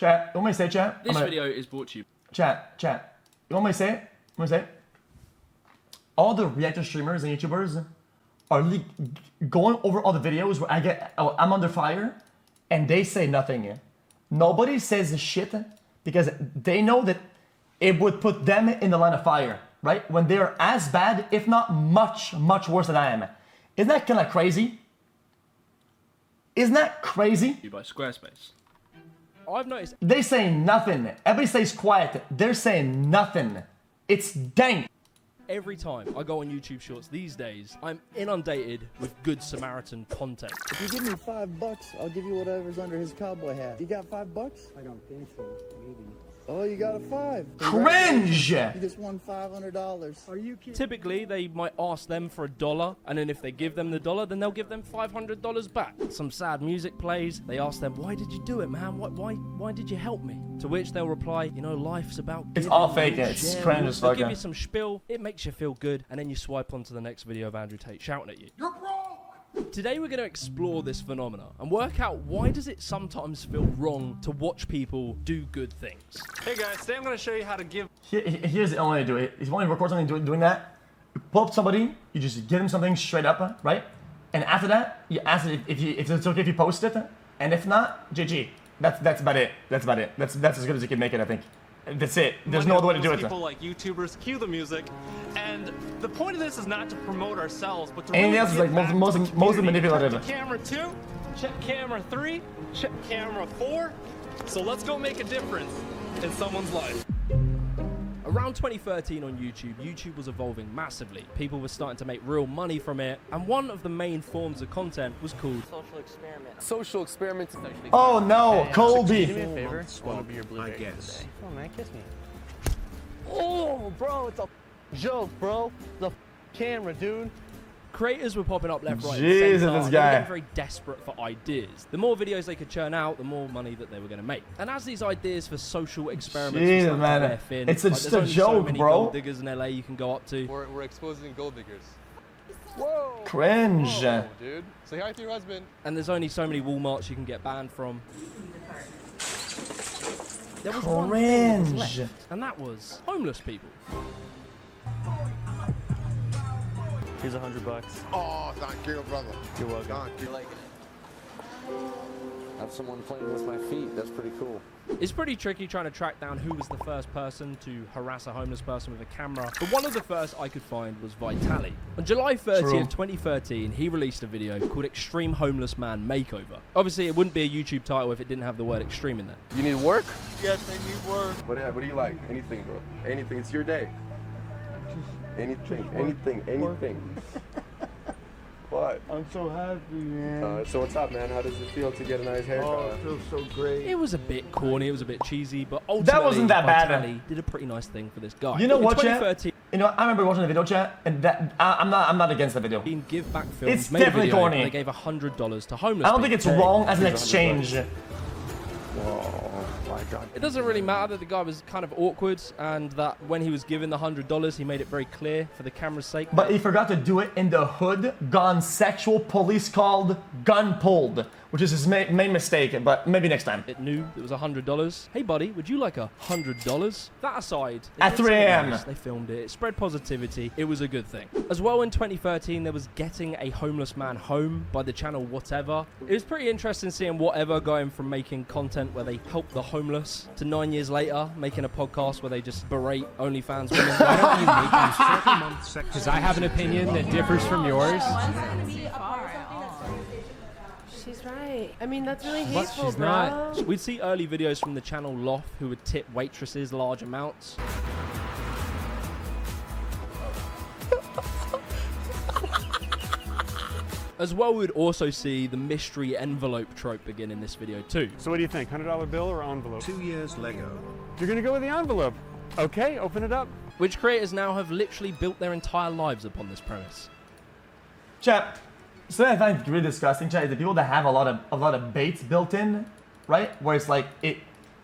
Chat, you want me to say chat? This video is brought to you. Chat. You want me to say it? You want me to say it? All the reactor streamers and YouTubers are going over all the videos where I'm under fire and they say nothing. Nobody says shit because they know that it would put them in the line of fire, right? When they're as bad, if not much, much worse than I am. Isn't that kind of crazy? Isn't that crazy? By Squarespace. I've noticed they say nothing. Everybody stays quiet. They're saying nothing. It's dank. Every time I go on YouTube Shorts these days, I'm inundated with Good Samaritan content. If you give me $5, I'll give you whatever's under his cowboy hat. You got $5? I don't think so. Maybe. Oh, you got a 5. Cringe! You just won $500. Are you kidding? Typically, they might ask them for $1, and then if they give them the $1, then they'll give them $500 back. Some sad music plays. They ask them, "Why did you do it, man? Why did you help me?" To which they'll reply, "You know, life's about It's giving, all fake. It's cringe as They'll fuck. give you some spiel. It makes you feel good, and then you swipe onto the next video of Andrew Tate shouting at you. You're wrong. Today we're going to explore this phenomena and work out why does it sometimes feel wrong to watch people do good things. Hey guys, today I'm going to show you how to give. Here's the only way to do it. If you want to record something doing that, you pull up somebody, you just give them something straight up, right? And after that, you ask it if it's okay if you post it, and if not, GG. That's about it. That's about it. That's as good as you can make it, I think. That's it. There's no other way to do it. People like YouTubers cue the music, and the point of this is not to promote ourselves, but to Anything really else is give like back most to the community. manipulative. Check camera 2, check camera 3, check camera 4. So let's go make a difference in someone's life. Around 2013 on YouTube, YouTube was evolving massively. People were starting to make real money from it, and one of the main forms of content was called social experiment. Social experiments. Oh no, Colby. Do me a favor. I want to be your blueberry today. Come on, man, kiss me. Oh, bro, it's a joke, bro. The camera, dude. creators were popping up left, right, Jesus, and this center. They were guy. getting very desperate for ideas. The more videos they could churn out, the more money that they were going to make. And as these ideas for social experiments Jesus, were starting man. to bear thin, It's like, just there's a only joke, so many bro. gold diggers in LA you can go up to. We're exposing gold diggers. Whoa! Cringe. Whoa, dude. Say hi to your husband. And there's only so many Walmarts you can get banned from. There was one thing that was Cringe. left, and that was homeless people. Here's $100. Oh, thank you, brother. You're welcome. Thank you. Liking it. Have someone playing with my feet. That's pretty cool. It's pretty tricky trying to track down who was the first person to harass a homeless person with a camera, but one of the first I could find was Vitali. On July 30th, True. 2013, he released a video called Extreme Homeless Man Makeover. Obviously, it wouldn't be a YouTube title if it didn't have the word extreme in there. You need work? Yes, I need work. What do you like? Anything, bro. Anything. It's your day. Anything. Anything. What? I'm so happy, man. So what's up, man? How does it feel to get a nice haircut? Oh, it feels so great. It was a bit corny, it was a bit cheesy, but ultimately, wasn't that bad. Vitali did a pretty nice thing for this guy. You know In what, chat? 2013, You know, I remember watching the video, chat, and that I'm not against the video. Give Back Films It's made a definitely video corny. where they gave $100 to homeless I don't think people. it's wrong as an Here's exchange. Oh my God. It doesn't really matter that the guy was kind of awkward and that when he was given the $100, he made it very clear for the camera's sake. But he forgot to do it in the hood, gone sexual, police called, gun pulled, which is his main mistake, but maybe next time. It knew it was $100. Hey, buddy, would you like $100? That aside, they At did 3 something a.m.. nice. They filmed it. It spread positivity. It was a good thing. As well, in 2013, there was Getting a Homeless Man Home by the channel Whatever. It was pretty interesting seeing Whatever going from making content where they help the homeless to 9 years later making a podcast where they just berate OnlyFans women. Why don't you make them 7 months? Because I have an opinion that differs from yours. She's right. I mean, that's really But hateful, she's bro. not. We'd see early videos from the channel Loft who would tip waitresses large amounts. As well, we'd also see the mystery envelope trope begin in this video too. So what do you think? $100 bill or envelope? 2 years Lego. You're gonna go with the envelope. Okay, open it up. Which creators now have literally built their entire lives upon this premise. Chat, something I find really disgusting, chat, is the people that have a lot of baits built in, right? Where it's like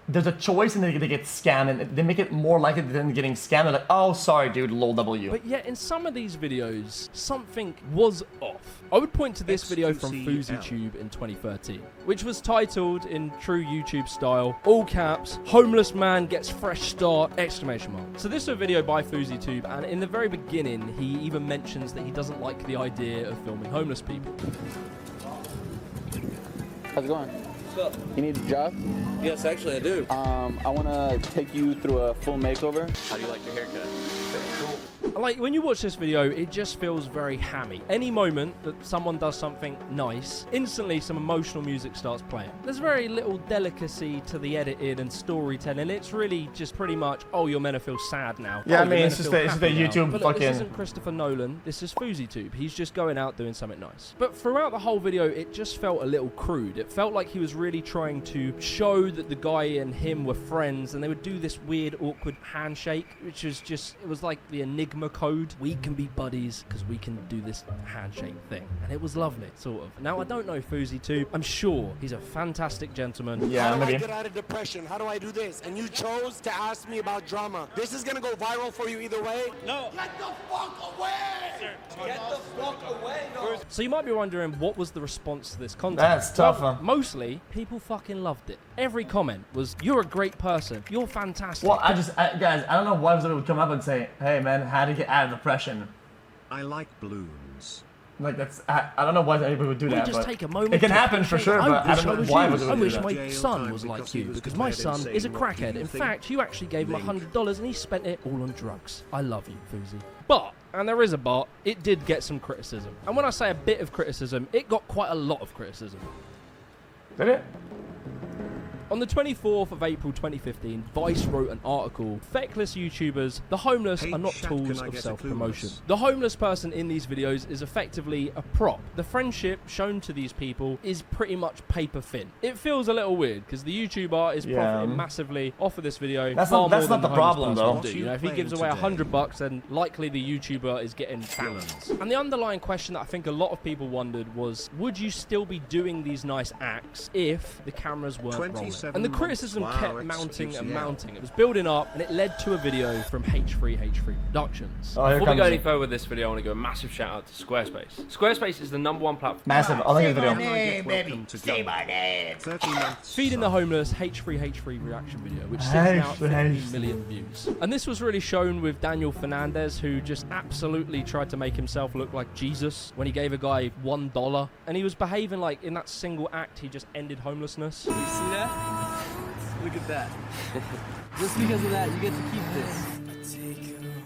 there's a choice and they get scammed, and they make it more likely than getting scammed. They're like, oh, sorry, dude, lol W. But yet, in some of these videos, something was off. I would point to this video from FouseyTube in 2013, which was titled in true YouTube style, all caps, "Homeless man gets fresh start!" exclamation mark. So this is a video by FouseyTube, and in the very beginning, he even mentions that he doesn't like the idea of filming homeless people. How's it going? What's up? You need a job? Yes, actually, I do. I want to take you through a full makeover. How do you like your haircut? Like, when you watch this video, it just feels very hammy. Any moment that someone does something nice, instantly some emotional music starts playing. There's very little delicacy to the editing and storytelling. It's really just pretty much, oh, you're meant to feel sad now. Yeah, oh, I mean, it's just the YouTube but look, fucking... this isn't Christopher Nolan. This is FouseyTube. He's just going out doing something nice. But throughout the whole video, it just felt a little crude. It felt like he was really trying to show that the guy and him were friends, and they would do this weird, awkward handshake, which was just, it was like the Enigma code. We can be buddies because we can do this handshake thing. And it was lovely, sort of. Now, I don't know FouseyTube. I'm sure he's a fantastic gentleman. Yeah, How do maybe. I get out of depression? How do I do this? And you chose to ask me about drama. This is gonna go viral for you either way. No. Get the fuck away! Get the fuck away! No. So you might be wondering, what was the response to this content? That's tough, Well, huh? mostly, people fucking loved it. Every comment was, you're a great person. You're fantastic. Well, guys, I don't know why somebody would come up and say, hey, man, how to get out of depression. I like balloons. Like, that's, I don't know why anybody would do We that, just but take a moment it can to happen for appreciate- sure, but I wish don't know was why you. would I do wish that. my Jail son time was like because you, he was because my declared son is a insane. What do crackhead. you In think? fact, you actually gave him Link. $100 and he spent it all on drugs. I love you, Fousey. But, and there is a but, it did get some criticism. And when I say a bit of criticism, it got quite a lot of criticism. Did it? On the 24th of April 2015, Vice wrote an article, "Feckless YouTubers, the homeless Hey, are not Shaq, tools can I of get a self-promotion." clueless? The homeless person in these videos is effectively a prop. The friendship shown to these people is pretty much paper thin. It feels a little weird because the YouTuber is profiting massively off of this video. That's far not- that's more not than the homeless problem, person though. would do. You know, if he gives away $100, then likely the YouTuber is getting thousands. And the underlying question that I think a lot of people wondered was, would you still be doing these nice acts if the cameras weren't rolling? 27 And the months. criticism Wow, kept that's mounting and juicy. mounting. It was building up, and it led to a video from H3H3 Productions. Oh, here Before we go comes any it. further with this video, I want to give a massive shout out to Squarespace. Squarespace is the #1 platform. Massive. I'll link the video. Welcome to Say my name. 30 months. Feeding the Homeless H3H3 reaction video, which sits now at 50 H3H3. million views. And this was really shown with Daniel Fernandez, who just absolutely tried to make himself look like Jesus when he gave a guy $1. And he was behaving like in that single act, he just ended homelessness. You see that? Look at that. Just because of that, you get to keep this.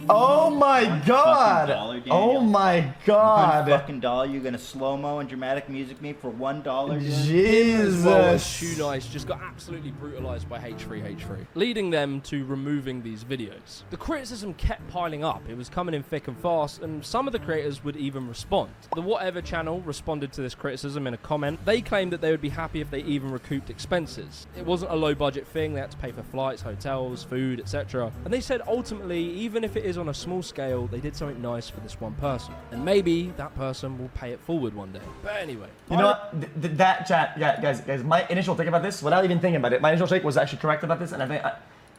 Oh my god! $1 Daniel. Oh my god! Fucking dollar, you're gonna slow-mo and dramatic music me for $1? Jesus! Shoe Nice just got absolutely brutalized by H3H3, leading them to removing these videos. The criticism kept piling up. It was coming in thick and fast, and some of the creators would even respond. The Whatever channel responded to this criticism in a comment. They claimed that they would be happy if they even recouped expenses. It wasn't a low-budget thing. They had to pay for flights, hotels, food, etc. And they said ultimately, even if it is on a small scale, they did something nice for this one person. And maybe that person will pay it forward one day. But anyway. You know what? That chat, yeah, guys, my initial take about this, without even thinking about it, my initial take was actually correct about this, and I think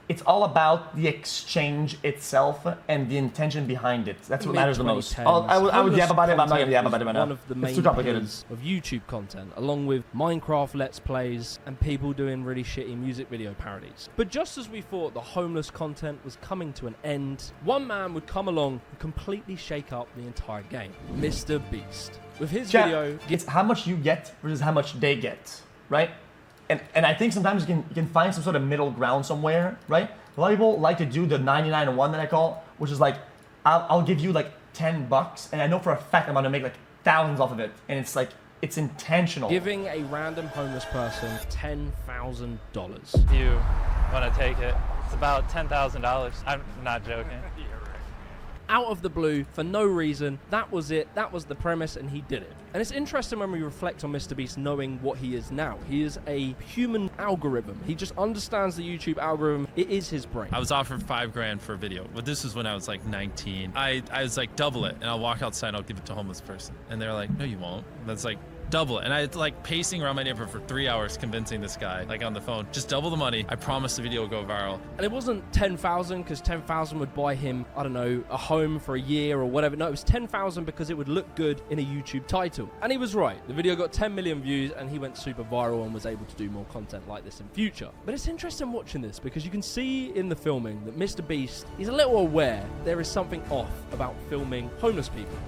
it's all about the exchange itself and the intention behind it. That's what matters the most. I would yab about it, but I'm not going to yab about it right now. One of the main It's too complicated. pillars of YouTube content, along with Minecraft Let's Plays and people doing really shitty music video parodies. But just as we thought the homeless content was coming to an end, one man would come along and completely shake up the entire game. Mr. Beast. With his Chat, video... it's how much you get versus how much they get, right? And I think sometimes you can find some sort of middle ground somewhere, right? A lot of people like to do the 99-1 that I call, which is like, I'll give you like $10, and I know for a fact I'm gonna make like thousands off of it, and it's like, it's intentional. Giving a random homeless person $10,000. You want to take it? It's about $10,000. I'm not joking. Out of the blue, for no reason. That was it. That was the premise, and he did it. And it's interesting when we reflect on Mr. Beast knowing what he is now. He is a human algorithm. He just understands the YouTube algorithm. It is his brain. I was offered $5,000 for a video, but this was when I was like 19. I was like, double it, and I'll walk outside and I'll give it to a homeless person. And they're like, no, you won't. That's like Double it. And I like pacing around my neighborhood for 3 hours convincing this guy, like on the phone, just double the money. I promise the video will go viral. And it wasn't 10,000 because 10,000 would buy him, I don't know, a home for a year or whatever. No, it was 10,000 because it would look good in a YouTube title. And he was right. The video got 10 million views and he went super viral and was able to do more content like this in future. But it's interesting watching this because you can see in the filming that Mr. Beast is a little aware there is something off about filming homeless people.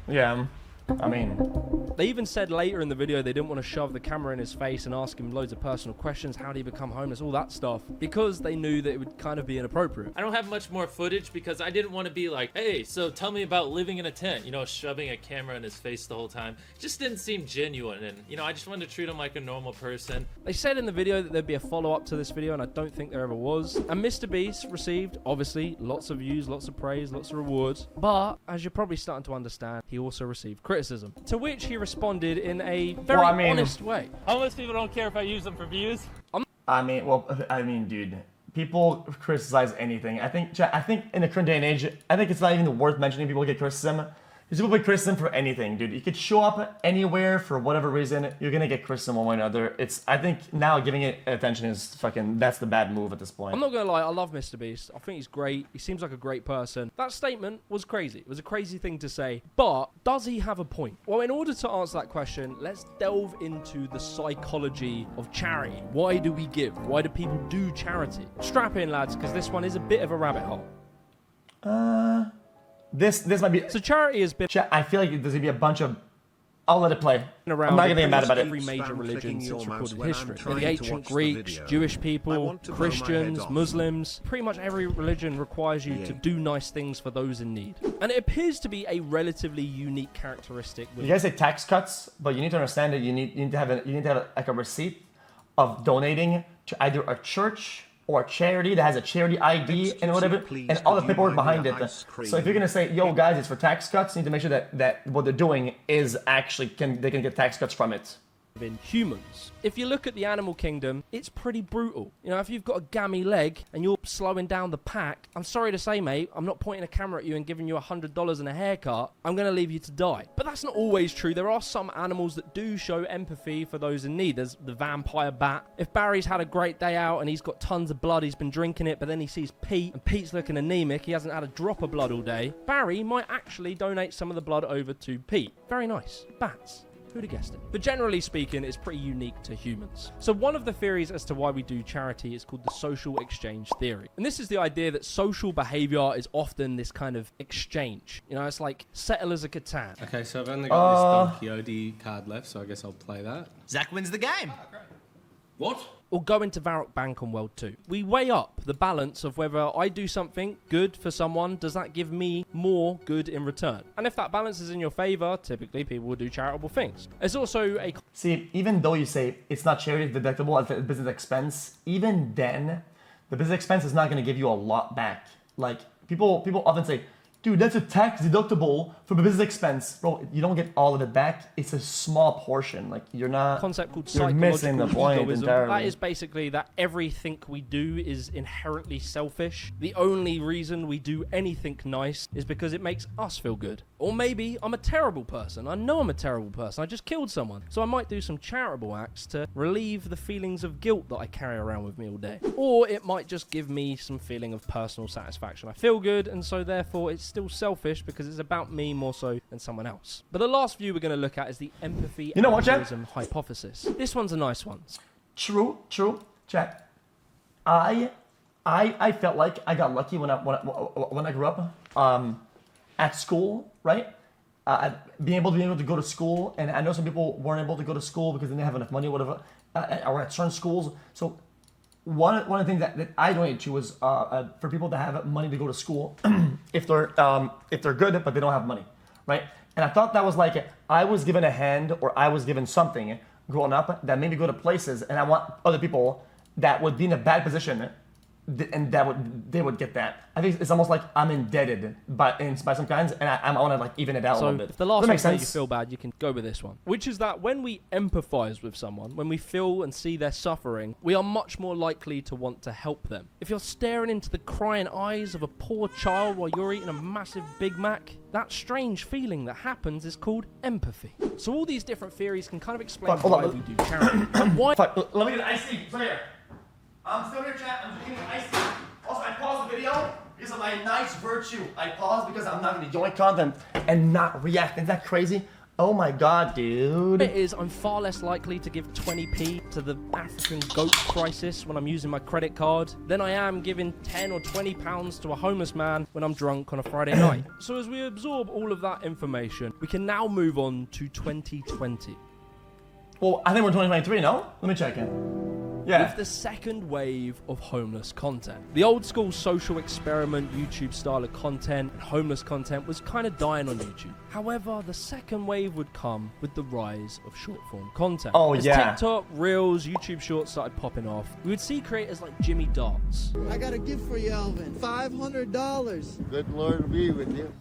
Yeah, I mean... They even said later in the video they didn't want to shove the camera in his face and ask him loads of personal questions. How did he become homeless? All that stuff. Because they knew that it would kind of be inappropriate. I don't have much more footage because I didn't want to be like, hey, so tell me about living in a tent, you know, shoving a camera in his face the whole time. It just didn't seem genuine. And, you know, I just wanted to treat him like a normal person. They said in the video that there'd be a follow-up to this video, and I don't think there ever was. And Mr. Beast received, obviously, lots of views, lots of praise, lots of rewards. But, as you're probably starting to understand, he also received criticism. To which he responded in a very honest way. Homeless people don't care if I use them for views. I mean, dude, people criticize anything. I think in the current day and age, I think it's not even worth mentioning people get criticism. Because people get criticism for anything, dude. You could show up anywhere for whatever reason, you're gonna get criticism one way or another. I think now giving it attention is that's the bad move at this point. I'm not gonna lie, I love Mr. Beast. I think he's great. He seems like a great person. That statement was crazy. It was a crazy thing to say. But does he have a point? Well, in order to answer that question, let's delve into the psychology of charity. Why do we give? Why do people do charity? Strap in, lads, because this one is a bit of a rabbit hole. This might be... So charity has been... I feel like there's gonna be a bunch of... I'll let it play. I'm not gonna get mad about it. Every major religion since recorded history. The ancient Greeks, Jewish people, Christians, Muslims, pretty much every religion requires you to do nice things for those in need. And it appears to be a relatively unique characteristic. You guys say tax cuts, but you need to understand that you need to have like a receipt of donating to either a church or a charity that has a charity ID and whatever, and all the paperwork behind it. So if you're gonna say, yo guys, it's for tax cuts, you need to make sure that what they're doing is actually, they can get tax cuts from it. In humans. If you look at the animal kingdom, it's pretty brutal. You know, if you've got a gammy leg and you're slowing down the pack, I'm sorry to say, mate, I'm not pointing a camera at you and giving you $100 and a haircut. I'm going to leave you to die. But that's not always true. There are some animals that do show empathy for those in need. There's the vampire bat. If Barry's had a great day out and he's got tons of blood, he's been drinking it, but then he sees Pete and Pete's looking anemic, he hasn't had a drop of blood all day, Barry might actually donate some of the blood over to Pete. Very nice. Bats. Who'd have guessed it? But generally speaking, it's pretty unique to humans. So one of the theories as to why we do charity is called the social exchange theory. And this is the idea that social behavior is often this kind of exchange. You know, it's like Settlers of Catan. Okay, so I've only got this Don Quixote card left, so I guess I'll play that. Zach wins the game. What? Or go into Varrock Bank on World 2. We weigh up the balance of whether I do something good for someone, does that give me more good in return? And if that balance is in your favor, typically people will do charitable things. It's also a... See, even though you say it's not charity deductible as a business expense, even then, the business expense is not going to give you a lot back. Like, people often say, dude, that's a tax deductible from a business expense. Bro, you don't get all of it back. It's a small portion. Like, you're not... concept called you're missing the point entirely. That is basically that everything we do is inherently selfish. The only reason we do anything nice is because it makes us feel good. Or maybe I'm a terrible person. I know I'm a terrible person. I just killed someone. So I might do some charitable acts to relieve the feelings of guilt that I carry around with me all day. Or it might just give me some feeling of personal satisfaction. I feel good, and so therefore it's still selfish because it's about me more so than someone else. But the last view we're going to look at is the empathy altruism hypothesis. This one's a nice one. True. Chat. I felt like I got lucky when I grew up at school, right? Being able to go to school, and I know some people weren't able to go to school because they didn't have enough money or whatever, or at certain schools. So one of the things that I donated to was for people to have money to go to school if they're good but they don't have money, right? And I thought that was like I was given a hand or I was given something growing up that made me go to places, and I want other people that would be in a bad position and they would get that. I think it's almost like I'm indebted by some kinds, and I want to like even it out a So little bit. if the last That one makes made you sense. feel bad, you can go with this one. Which is that when we empathize with someone, when we feel and see their suffering, we are much more likely to want to help them. If you're staring into the crying eyes of a poor child while you're eating a massive Big Mac, that strange feeling that happens is called empathy. So all these different theories can kind of explain Fuck, hold why on. we do charity. And why Fuck, let me get an iced tea. It's right here. I'm still here, chat. I'm drinking an iced tea. Also, I paused the video because of my nice virtue. I paused because I'm not going to enjoy content and not react. Isn't that crazy? Oh my god, dude. it is, I'm far less likely to give 20p to the African goat crisis when I'm using my credit card than I am giving 10 or 20 pounds to a homeless man when I'm drunk on a Friday night. So as we absorb all of that information, we can now move on to 2020. Well, I think we're 2023, no? Let me check in. Yeah. With the second wave of homeless content. The old school social experiment YouTube style of content and homeless content was kind of dying on YouTube. However, the second wave would come with the rise of short form content. Oh, As yeah. TikTok, Reels, YouTube Shorts started popping off, we would see creators like Jimmy Darts. I got a gift for you, Alvin. $500. Good Lord be with you.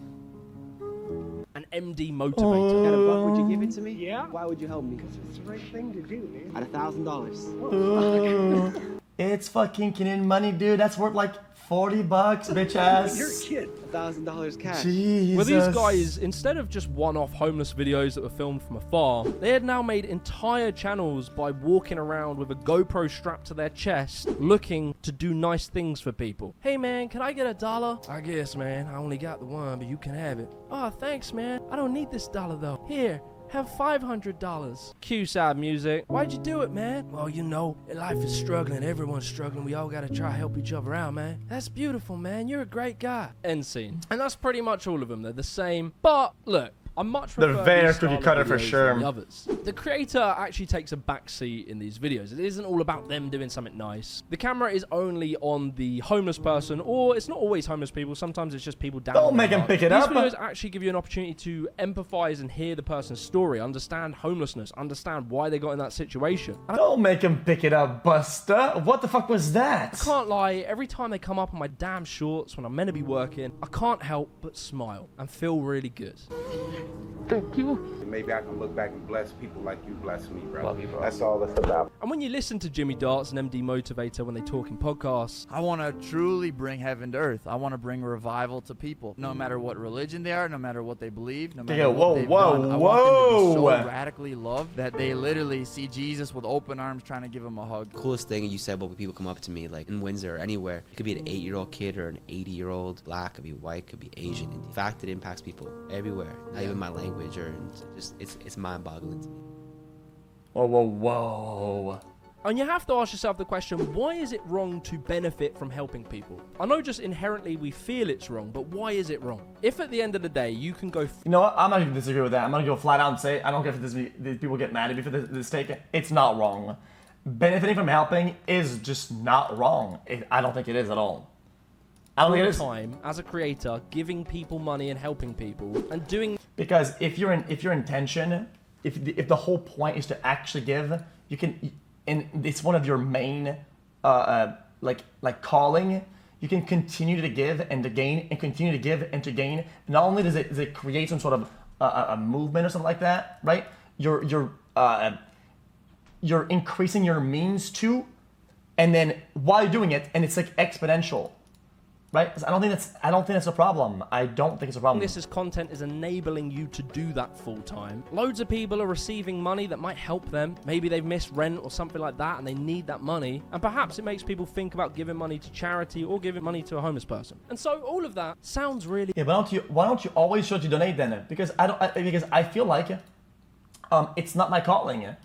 And MD Motivator. Got a buck? Would you give it to me? Yeah. Why would you help me? Because it's the right thing to do, man. At $1,000. It's fucking Canadian money, dude. That's worth like 40 bucks, bitch ass. You're a kid. $1,000 cash. Jesus. Well, these guys, instead of just one-off homeless videos that were filmed from afar, they had now made entire channels by walking around with a GoPro strapped to their chest, looking to do nice things for people. Hey man, can I get $1? I guess, man. I only got the one, but you can have it. Oh, thanks, man. I don't need this dollar though. Here. Have $500. Cue sad music. Why'd you do it, man? Well, you know, life is struggling. Everyone's struggling. We all gotta try to help each other out, man. That's beautiful, man. You're a great guy. End scene. And that's pretty much all of them. They're the same. But look, I much prefer They're very these cookie style cutter of for videos sure. than the others. The creator actually takes a backseat in these videos. It isn't all about them doing something nice. The camera is only on the homeless person, or it's not always homeless people. Sometimes it's just people down. Don't on make their them luck. pick it These up. videos actually give you an opportunity to empathize and hear the person's story, understand homelessness, understand why they got in that situation. And Don't make him pick it up, Buster. What the fuck was that? I can't lie, every time they come up on my damn shorts when I'm meant to be working, I can't help but smile and feel really good. Thank you. Maybe I can look back and bless people like you bless me, bro. Love you, bro. That's all it's about. And when you listen to Jimmy Darts and MD Motivator when they talk in podcasts, I want to truly bring heaven to earth. I want to bring revival to people, no matter what religion they are, no matter what they believe, no matter Yeah, what whoa, they've whoa, done. I want them to be whoa. so radically loved that they literally see Jesus with open arms trying to give them a hug. Coolest thing you said when people come up to me, like in Windsor or anywhere, it could be an 8-year-old kid or an 80-year-old, black, could be white, could be Asian. In fact, it impacts people everywhere, not even my language, or just it's mind-boggling to me. Whoa, whoa, whoa. and you have to ask yourself the question, why is it wrong to benefit from helping people? I know just inherently we feel it's wrong, but why is it wrong? If at the end of the day you can go... You know what? I'm not even disagree with that. I'm gonna go flat out and say I don't care if these people get mad at me for this take. It's not wrong. Benefiting from helping is just not wrong. I don't think it is at all. I don't think it is. time as a creator, giving people money and helping people and doing... Because if your intention, if the whole point is to actually give, you can, and it's one of your main like calling, you can continue to give and to gain and continue to give and to gain. Not only does it create some sort of a movement or something like that, right? You're increasing your means too, and then while you're doing it, and it's like exponential. Right? I don't think that's a problem. I don't think it's a problem. This is content is enabling you to do that full time. Loads of people are receiving money that might help them. Maybe they've missed rent or something like that and they need that money. And perhaps it makes people think about giving money to charity or giving money to a homeless person. And so all of that sounds really... Yeah, why don't you always show to donate then? Because I feel like it's not my calling.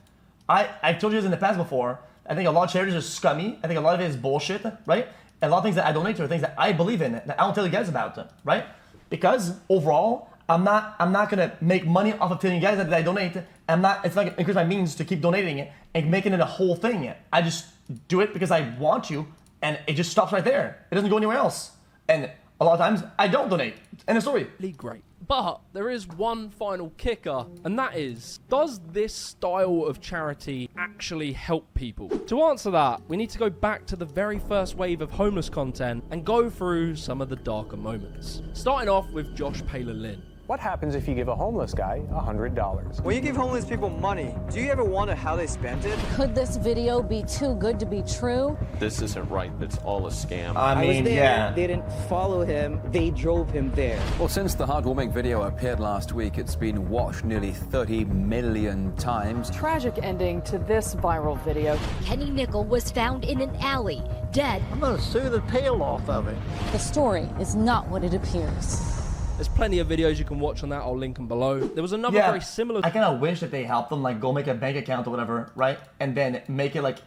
I've told you this in the past before. I think a lot of charities are scummy. I think a lot of it is bullshit, right? A lot of things that I donate to are things that I believe in, that I don't tell you guys about, right? Because overall, I'm not gonna make money off of telling you guys that I donate. It's not gonna increase my means to keep donating it and making it a whole thing. I just do it because I want to, and it just stops right there. It doesn't go anywhere else. And A lot of times, I don't donate. End of story. Great. But there is one final kicker, and that is, does this style of charity actually help people? To answer that, we need to go back to the very first wave of homeless content and go through some of the darker moments. Starting off with Josh Palin-Lynn. What happens if you give a homeless guy $100? When you give homeless people money, do you ever wonder how they spent it? Could this video be too good to be true? This isn't right. It's all a scam. I was there. They didn't follow him. They drove him there. Well, since the heartwarming video appeared last week, it's been watched nearly 30 million times. Tragic ending to this viral video. Kenny Nickel was found in an alley, dead. I'm going to sue the tail off of it. The story is not what it appears. There's plenty of videos you can watch on that. I'll link them below. There was another very similar... I kind of wish that they helped them, like, go make a bank account or whatever, right? And then make it, like,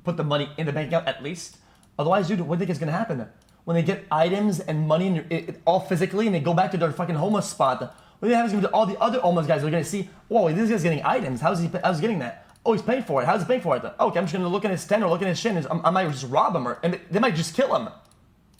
put the money in the bank account at least. Otherwise, dude, what do you think is going to happen? When they get items and money all physically and they go back to their fucking homeless spot, what do you think happens to all the other homeless guys? They're going to see, whoa, this guy's getting items. How's he getting that? Oh, he's paying for it. How's he paying for it? Okay, I'm just going to look at his tent or look at his shin. I might just rob him, and they might just kill him.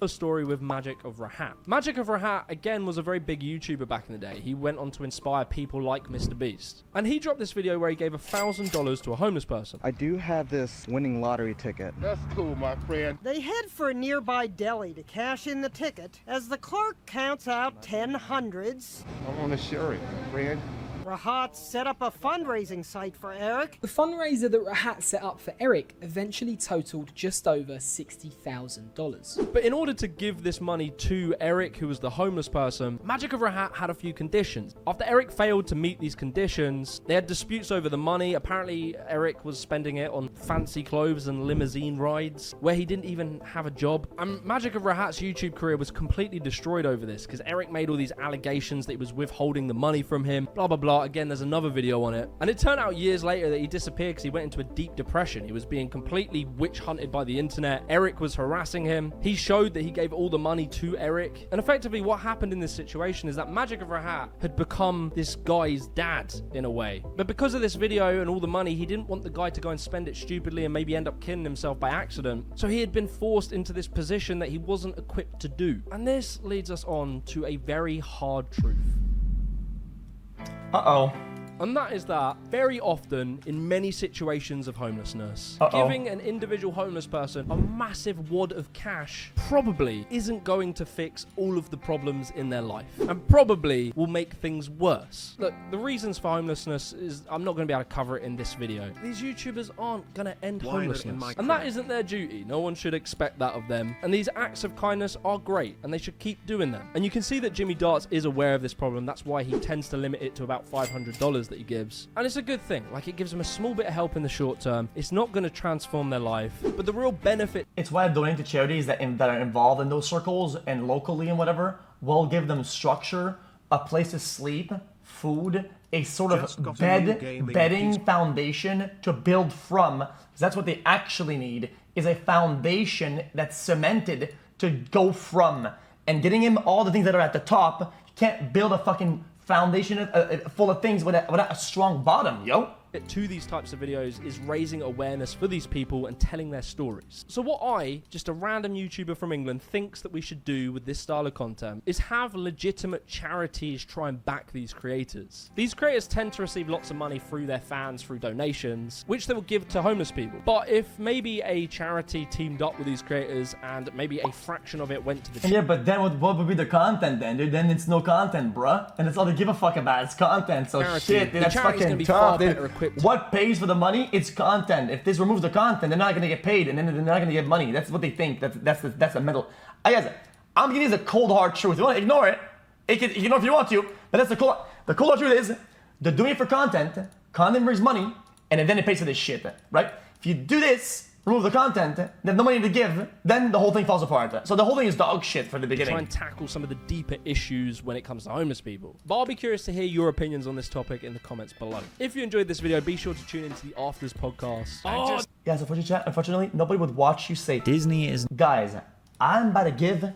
Story with Magic of Rahat. Magic of Rahat, again, was a very big YouTuber back in the day. He went on to inspire people like Mr. Beast. And he dropped this video where he gave $1,000 to a homeless person. I do have this winning lottery ticket. That's cool, my friend. They head for a nearby deli to cash in the ticket as the clerk counts out 10 hundreds. I want to share it, my friend. Rahat set up a fundraising site for Eric. The fundraiser that Rahat set up for Eric eventually totaled just over $60,000. But in order to give this money to Eric, who was the homeless person, Magic of Rahat had a few conditions. After Eric failed to meet these conditions, they had disputes over the money. Apparently, Eric was spending it on fancy clothes and limousine rides, where he didn't even have a job. And Magic of Rahat's YouTube career was completely destroyed over this, because Eric made all these allegations that he was withholding the money from him, blah, blah, blah. Again, there's another video on it. And it turned out years later that he disappeared because he went into a deep depression. He was being completely witch hunted by the internet. Eric was harassing him. He showed that he gave all the money to Eric. And effectively what happened in this situation is that Magic of Rahat had become this guy's dad in a way. But because of this video and all the money, he didn't want the guy to go and spend it stupidly and maybe end up killing himself by accident. So he had been forced into this position that he wasn't equipped to do. And this leads us on to a very hard truth. Uh-oh. And that is that very often in many situations of homelessness, giving an individual homeless person a massive wad of cash probably isn't going to fix all of the problems in their life and probably will make things worse. Look, the reasons for homelessness is I'm not going to be able to cover it in this video. These YouTubers aren't going to end homelessness. And that isn't their duty. No one should expect that of them. And these acts of kindness are great and they should keep doing them. And you can see that Jimmy Darts is aware of this problem. That's why he tends to limit it to about $500 that he gives. And it's a good thing. Like, it gives them a small bit of help in the short term. It's not going to transform their life, but the real benefit... It's why donating to charities that are involved in those circles and locally and whatever will give them structure, a place to sleep, food, a sort of bedding foundation to build from. Because that's what they actually need, is a foundation that's cemented to go from. And getting him all the things that are at the top, you can't build a fucking foundation full of things without a strong bottom, yo. To these types of videos is raising awareness for these people and telling their stories. So what I, just a random YouTuber from England, thinks that we should do with this style of content is have legitimate charities try and back these creators. These creators tend to receive lots of money through their fans, through donations, which they will give to homeless people. But if maybe a charity teamed up with these creators and maybe a fraction of it went to the... Yeah, but then what would be the content then, dude? Then it's no content, bruh. And it's all they give a fuck about, it's content. So shit, dude, that's fucking tough, dude. What pays for the money? It's content. If this removes the content, they're not gonna get paid, and then they're not gonna get money. That's what they think. That's the mental. I guess I'm giving you the cold hard truth. You want to ignore it? Ignore if you want to, but that's the cold hard truth is they're doing it for content. Content brings money, and then it pays for this shit, right? If you do this, remove the content, they have no money to give, then the whole thing falls apart. So the whole thing is dog shit from the beginning. Try and tackle some of the deeper issues when it comes to homeless people. But I'll be curious to hear your opinions on this topic in the comments below. If you enjoyed this video, be sure to tune into the Afters podcast. Guys, unfortunately, nobody would watch you say Disney is... Guys, I'm about to give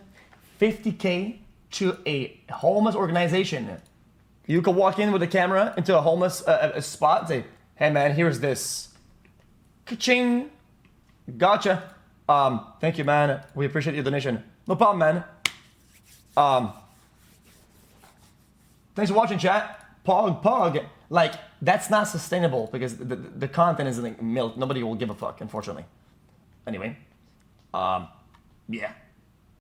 $50K to a homeless organization. You could walk in with a camera into a homeless spot and say, hey man, here's this. Ka-ching. Gotcha. Thank you, man. We appreciate your donation. No problem, man. Thanks for watching, chat. Pog. Like, that's not sustainable because the content is like milk. Nobody will give a fuck, unfortunately. Anyway, yeah.